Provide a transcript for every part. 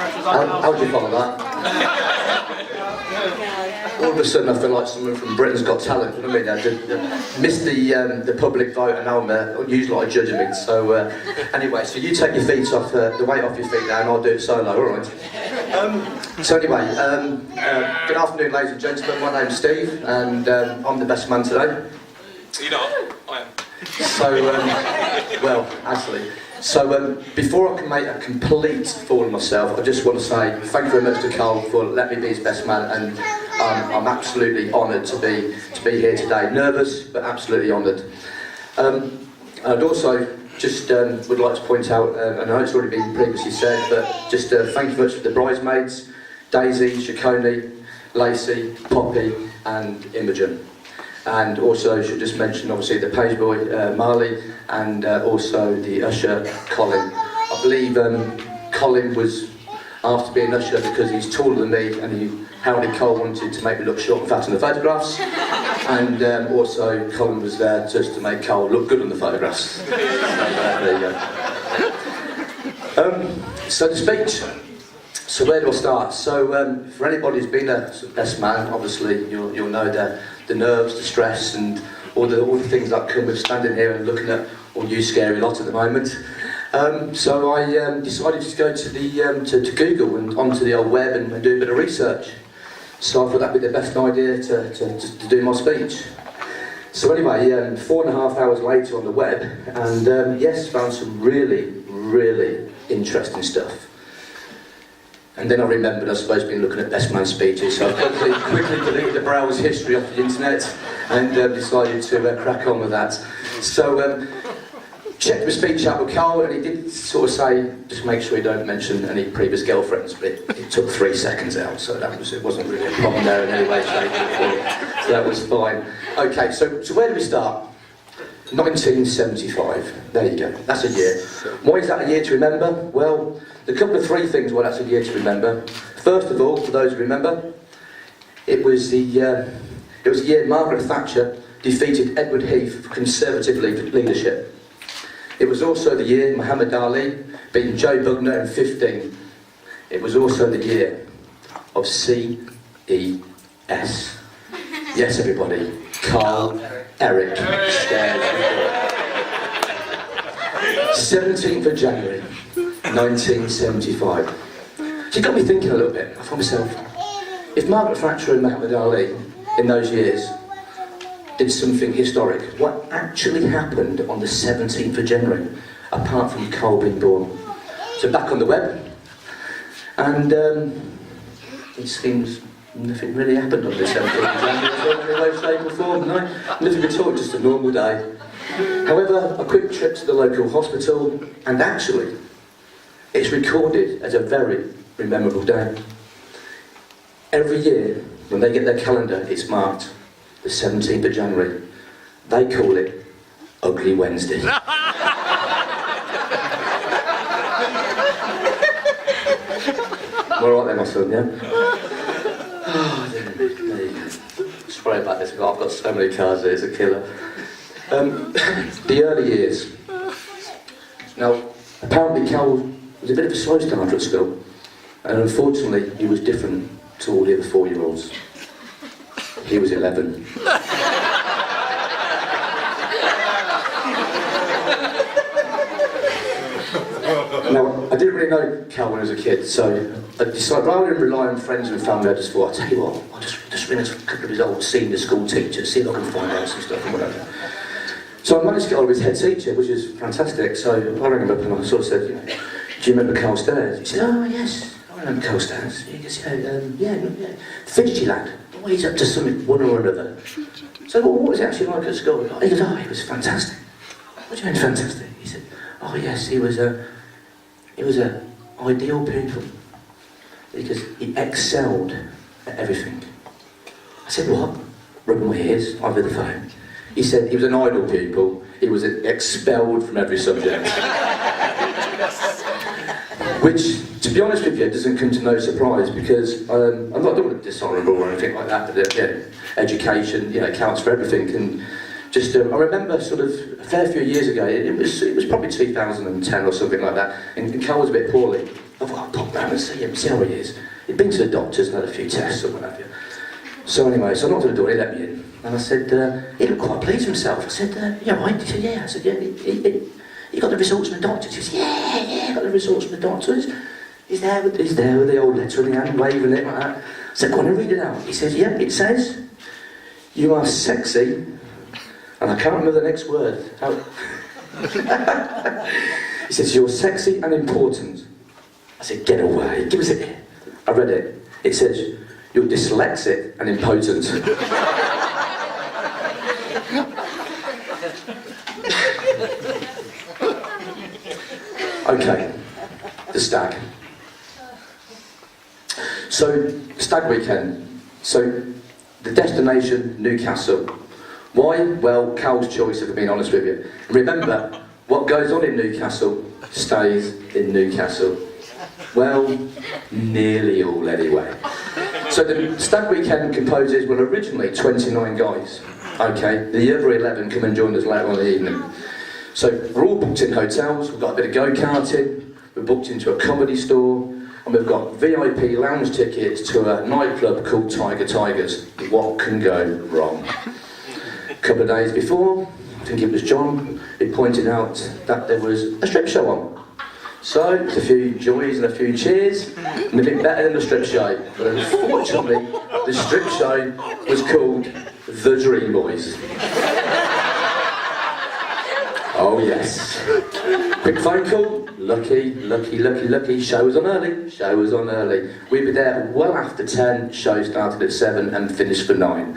How do you follow that? All of a sudden I feel like someone from Britain's Got Talent, you know what I mean? I missed the public vote and now I'm usually like judging me. So anyway, so you take your feet off, the weight off your feet now and I'll do it solo, alright? So anyway, good afternoon ladies and gentlemen, my name's Steve and I'm the best man today. You're not? I am. So, well, actually. So before I can make a complete fool of myself, I just want to say thank you very much to Carl for letting me be his best man, and I'm absolutely honoured to be here today. Nervous, but absolutely honoured. I'd also just would like to point out, I know it's already been previously said, but just thank you very much for the bridesmaids, Daisy, Shakoni, Lacey, Poppy and Imogen. And also, I should just mention, obviously, the page boy, Marley, and also the usher, Colin. I believe Colin was asked to be an usher because he's taller than me, and Howdy Cole wanted to make me look short and fat in the photographs. And also, Colin was there just to make Cole look good in the photographs. So, there you go. So the speech. So where do I start? So for anybody who's been a best man, obviously you'll know the nerves, the stress, and all the things that come with standing here and looking at all you scary lot at the moment. So I decided to go to to Google and onto the old web and do a bit of research. So I thought that'd be the best idea to do my speech. So anyway, 4.5 hours later on the web, and yes, found some really interesting stuff. And then I remembered I was supposed to be looking at best man speeches, so I quickly deleted the browse history off the internet and decided to crack on with that. So checked the speech out with Carl, and he did sort of say, just make sure you don't mention any previous girlfriends, but it took 3 seconds out, so it wasn't really a problem there in any way, shape or form. So that was fine. Okay, so where do we start? 1975, there you go, that's a year. Why is that a year to remember? Well, a couple of 3 things why that's a year to remember. First of all, for those who remember, it was the year Margaret Thatcher defeated Edward Heath for Conservative leadership. It was also the year Muhammad Ali beat Joe Bugner in 15. It was also the year of CES. Yes, everybody. Carl Eric Stairs. 17th of January, 1975. So it got me thinking a little bit. I thought myself, if Margaret Thatcher and Muhammad Ali in those years did something historic, what actually happened on the 17th of January, apart from Carl being born? So back on the web, and it seems nothing really happened on the 17th of January, in any way, shape or form, no? Nothing at all, just a normal day. However, a quick trip to the local hospital, and actually, it's recorded as a very memorable day. Every year, when they get their calendar, it's marked the 17th of January. They call it Ugly Wednesday. All right then, my son, yeah? Oh, there you go. Sorry about this, I've got so many cards there, it's a killer. The early years. Now, apparently Cal was a bit of a slow starter at school, and unfortunately he was different to all the other 4-year-olds. He was 11. Now, I didn't really know Cal when I was a kid, so I decided, rather than rely on friends and family, I just thought, I'll tell you what, I'll just ring a couple of his old senior school teachers, see if I can find out some stuff and whatever. So I managed to get hold of his head teacher, which is fantastic. So I rang him up and I sort of said, do you remember Carl Stairs? He said, oh yes, I remember Carl Stairs. He goes, yeah. Fidgety lad, always up to something, one or another. So what was he actually like at school? He goes, oh, he was fantastic. What do you mean fantastic? He said, oh yes, he was a ideal pupil because he excelled at everything. I said, what? Rubbing my ears over the phone. He said he was an idle pupil, he was expelled from every subject. Which, to be honest with you, doesn't come to no surprise because I'm not doing it dishonourable or anything like that, but education, counts for everything. And just, I remember sort of a fair few years ago, it was probably 2010 or something like that, and Carl was a bit poorly. I thought, I'll pop round and see him, see how he is. He'd been to the doctors and had a few tests or what have you. So anyway, so I knocked on the door, he let me in. And I said, he looked quite pleased with himself. I said, you all right? He said, yeah. I said, yeah, he got the results from the doctors. He said, yeah, got the results from the doctors. He's there with the old letter in the hand, waving it like that. I said, go on and read it out. He says, yeah, it says, you are sexy, and I can't remember the next word. He says, you're sexy and important. I said, get away, give us it here. I read it. It says, you're dyslexic and impotent. Okay, the stag. So, stag weekend. So, the destination, Newcastle. Why? Well, Cal's choice, if I'm being honest with you. Remember, what goes on in Newcastle stays in Newcastle. Well, nearly all anyway. So the stag weekend composes, well, originally 29 guys. Okay, the other 11 come and join us later on in the evening. So we're all booked in hotels, we've got a bit of go-karting, we're booked into a comedy store, and we've got VIP lounge tickets to a nightclub called Tiger Tigers. What can go wrong? A couple of days before, I think it was John, who pointed out that there was a strip show on. So, it's a few joys and a few cheers, and a bit better than the strip show. But unfortunately, the strip show was called The Dream Boys. Oh yes. Quick phone call, lucky, show was on early. We'd be there well after 10, show started at 7 and finished for 9.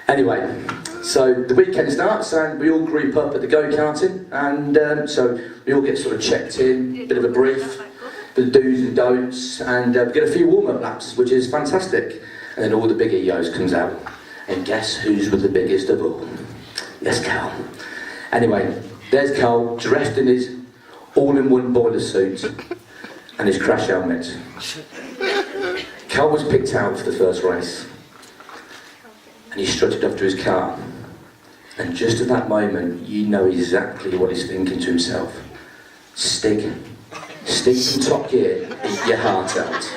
Anyway, so the weekend starts and we all group up at the go-karting, and so we all get sort of checked in, bit of a brief, the do's and don'ts, and we get a few warm-up laps, which is fantastic. And then all the big EOs comes out, and guess who's with the biggest of all? Yes, Cal. Anyway, there's Cal, dressed in his all-in-one boiler suit and his crash helmet. Cal was picked out for the first race, and he strutted up to his car. And just at that moment, you know exactly what he's thinking to himself. Stig from Top Gear, eat your heart out.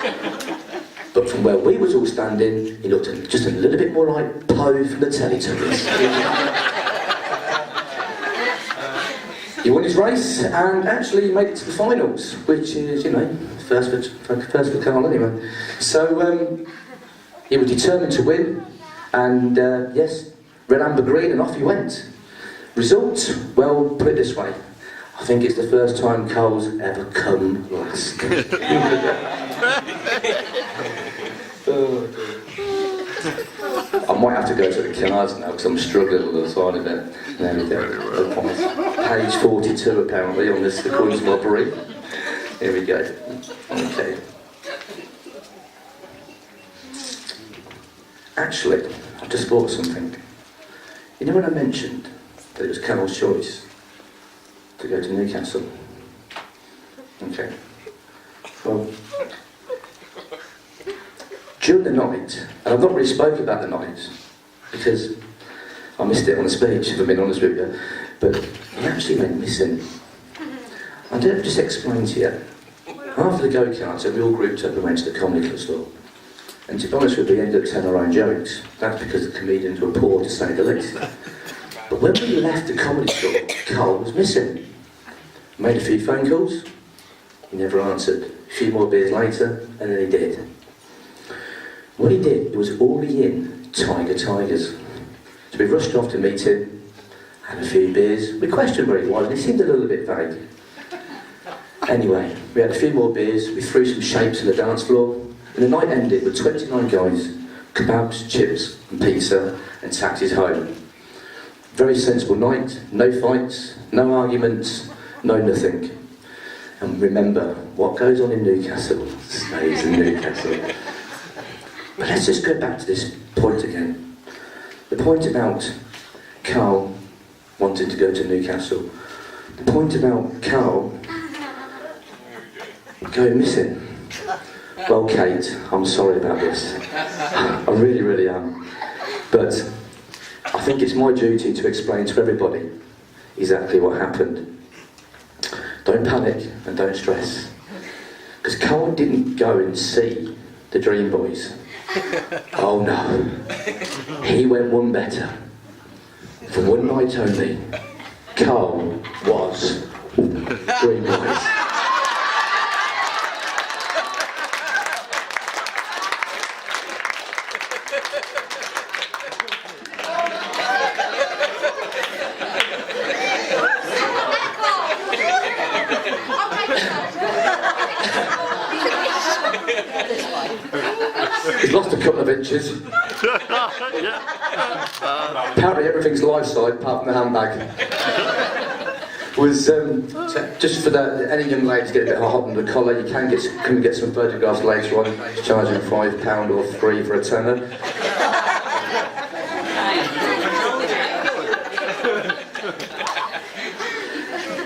But from where we was all standing, he looked just a little bit more like Poe from the Teletubbies. He won his race and actually made it to the finals, which is, you know, first for Carl anyway. So he was determined to win, and yes, red, amber, green, and off he went. Result? Well, put it this way. I think it's the first time Carl's ever come last. I might have to go to the cards now because I'm struggling with the side of it. There we go. Page 42 apparently on this, according to my brief. Here we go. Okay. Actually, I just thought of something. You know when I mentioned that it was Carol's choice to go to Newcastle? Okay. Well, during the night, and I've not really spoken about the night because I missed it on the speech, if I'm being honest with you, but he actually went missing. I don't just explain to you. After the go-kart, we all grouped up and went to the comedy club store. And to be honest with you, we ended up telling our own jokes. That's because the comedians were poor, to say the least. But when we left the comedy store, Carl was missing. Made a few phone calls, he never answered. A few more beers later, and then he did. What he did, it was already in Tiger Tigers. So we rushed off to meet him, had a few beers. We questioned where he was, and he seemed a little bit vague. Anyway, we had a few more beers, we threw some shapes on the dance floor, and the night ended with 29 guys, kebabs, chips, and pizza, and taxis home. Very sensible night, no fights, no arguments, no nothing. And remember, what goes on in Newcastle stays in Newcastle. But let's just go back to this point again. The point about Carl wanting to go to Newcastle. The point about Carl going missing. Well, Kate, I'm sorry about this. I really, really am. But I think it's my duty to explain to everybody exactly what happened. Don't panic and don't stress. Because Carl didn't go and see the Dream Boys. Oh no. He went one better. For one night only, Carl was Dream Boys. He's lost a couple of inches. Apparently everything's life side apart from the handbag. Was so just for any young ladies get a bit hot on the collar, you can come and get some photographs later on. He's charging £5 or £3 for a tenner.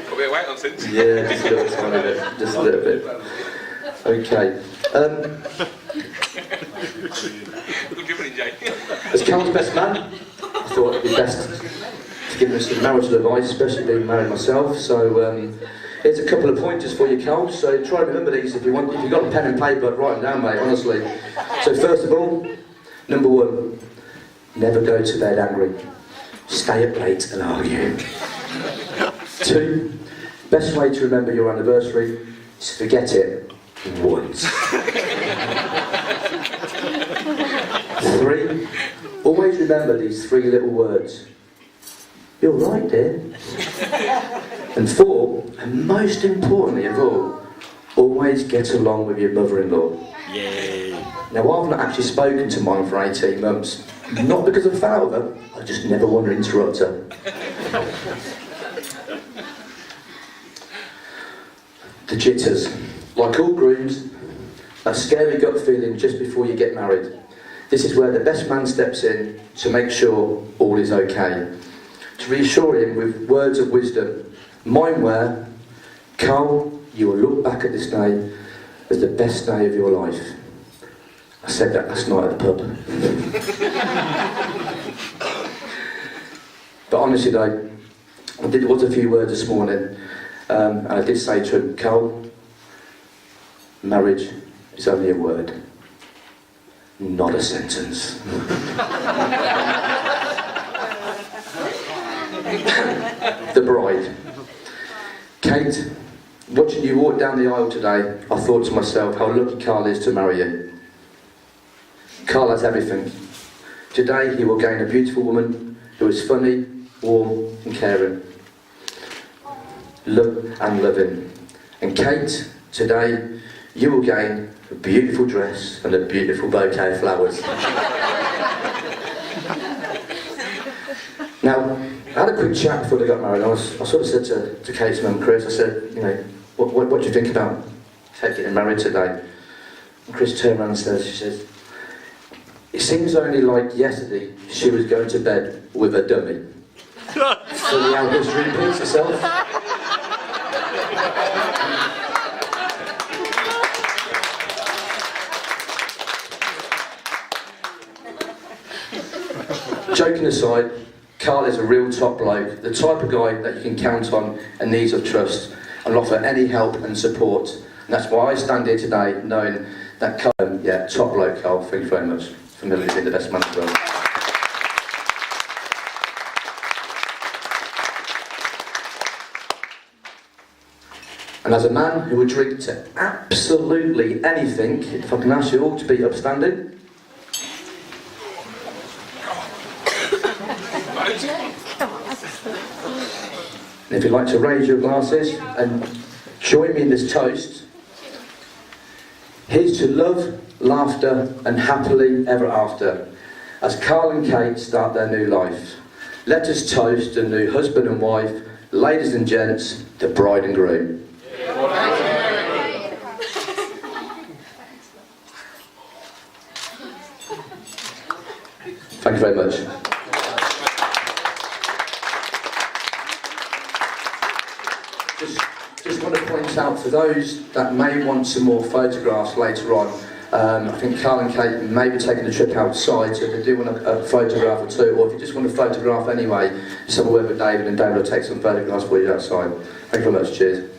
Got a bit of weight on since. Yeah, just a little tiny bit. Just a little bit. Okay. Good dribbling, Jay. As Carl's best man, I thought it'd be best to give him some marital advice, especially being married myself. So here's a couple of pointers for you, Carl. So try and remember these if you want. If you've got a pen and paper, write them down, mate, honestly. So first of all, number one, never go to bed angry. Stay up late and argue. 2, best way to remember your anniversary is to forget it once. 3, always remember these 3 little words. You're right, dear. And 4, and most importantly of all, always get along with your mother-in-law. Yay. Now, I've not actually spoken to mine for 18 months. Not because I failed her, I just never want to interrupt her. The jitters. Like all grooms, that scary gut feeling just before you get married. This is where the best man steps in to make sure all is okay. To reassure him with words of wisdom. Mine were, Carl, you will look back at this day as the best day of your life. I said that last night at the pub. But honestly though, there was a few words this morning, and I did say to him, Carl, marriage is only a word, not a sentence. The bride. Kate, watching you walk down the aisle today, I thought to myself how lucky Carl is to marry you. Carl has everything. Today he will gain a beautiful woman who is funny, warm and caring. Love and loving. And Kate, today you will gain a beautiful dress and a beautiful bouquet of flowers. Now, I had a quick chat before they got married. I sort of said to Kate's mum, Chris, I said, you know, what do you think about Kate getting married today? And Chris turned around and she says, it seems only like yesterday she was going to bed with a dummy. So the album repeats herself. Joking aside, Carl is a real top bloke, the type of guy that you can count on and needs of trust and offer any help and support. And that's why I stand here today knowing that Carl, top bloke Carl, thank you very much for being the best man in the world. And as a man who would drink to absolutely anything, if I can ask you all to be upstanding. And if you'd like to raise your glasses and join me in this toast, here's to love, laughter and happily ever after as Carl and Kate start their new life. Let us toast a new husband and wife, ladies and gents, the bride and groom. Thank you very much. Just want to point out for those that may want some more photographs later on, I think Carl and Kate may be taking a trip outside, so if they do want a photograph or two, or if you just want a photograph anyway, just have a word with David and David will take some photographs for you outside. Thank you very much, cheers.